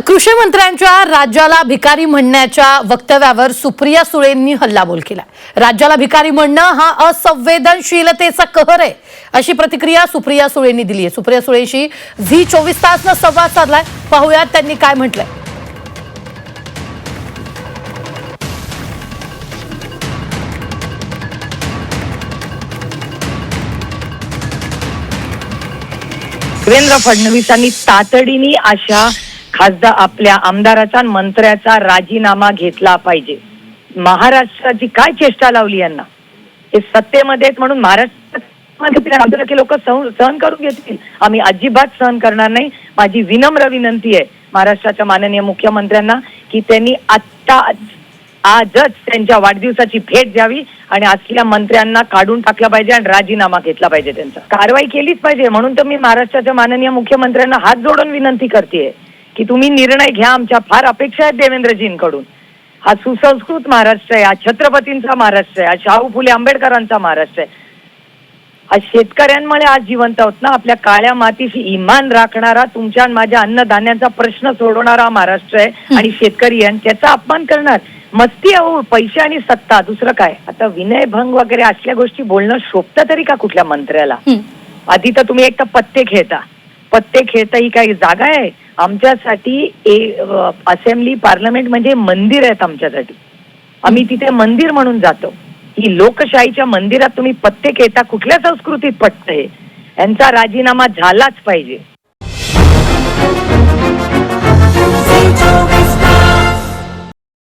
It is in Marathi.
कृषी मंत्र्यांच्या राज्याला भिकारी म्हणण्याच्या वक्तव्यावर सुप्रिया सुळेंनी हल्लाबोल केला। राज्याला भिकारी म्हणणं हा असंवेदनशीलतेचा कहर आहे अशी प्रतिक्रिया सुप्रिया सुळेंनी दिली आहे। सुप्रिया सुळेंशी झी 24 तासनं संवाद साधलाय, पाहूयात त्यांनी काय म्हटलंय। देवेंद्र फडणवीसांनी तातडीने अशा खासदार आपल्या आमदाराचा आणि मंत्र्याचा राजीनामा घेतला पाहिजे। महाराष्ट्राची काय चेष्टा लावली यांना, हे सत्तेमध्ये आहेत म्हणून महाराष्ट्रामध्ये लोक सहन करून घेतील, आम्ही अजिबात सहन करणार नाही। माझी विनम्र विनंती आहे महाराष्ट्राच्या माननीय मुख्यमंत्र्यांना की त्यांनी आजच त्यांच्या वाढदिवसाची भेट द्यावी आणि असल्या मंत्र्यांना काढून टाकलं पाहिजे आणि राजीनामा घेतला पाहिजे, त्यांचा कारवाई केलीच पाहिजे। म्हणून तर मी महाराष्ट्राच्या माननीय मुख्यमंत्र्यांना हात जोडून विनंती करतेय की तुम्ही निर्णय घ्या, आमच्या फार अपेक्षा आहेत देवेंद्रजींकडून। हा सुसंस्कृत महाराष्ट्र आहे, हा छत्रपतींचा महाराष्ट्र आहे, हा शाहू फुले आंबेडकरांचा महाराष्ट्र आहे, हा शेतकऱ्यांमुळे आज जिवंत आहोत ना, आपल्या काळ्या मातीशी इमान राखणारा, तुमच्या माझ्या अन्नधान्याचा प्रश्न सोडवणारा महाराष्ट्र आहे आणि शेतकरी आहे, त्याचा अपमान करणार मस्ती आहे, पैसे आणि सत्ता, दुसरं काय। आता विनयभंग वगैरे असल्या गोष्टी बोलणं शोभतं तरी का कुठल्या मंत्र्याला? आधी तर तुम्ही एक तर पत्ते खेळता ही काही जागा आहे आमच्यासाठी? असेंब्ली पार्लमेंट म्हणजे मंदिर आहेत आमच्यासाठी, आम्ही तिथे मंदिर म्हणून जातो। ही लोकशाहीच्या मंदिरात तुम्ही पत्ते खेळता, कुठल्या संस्कृतीत पटतं हे? यांचा राजीनामा झालाच पाहिजे।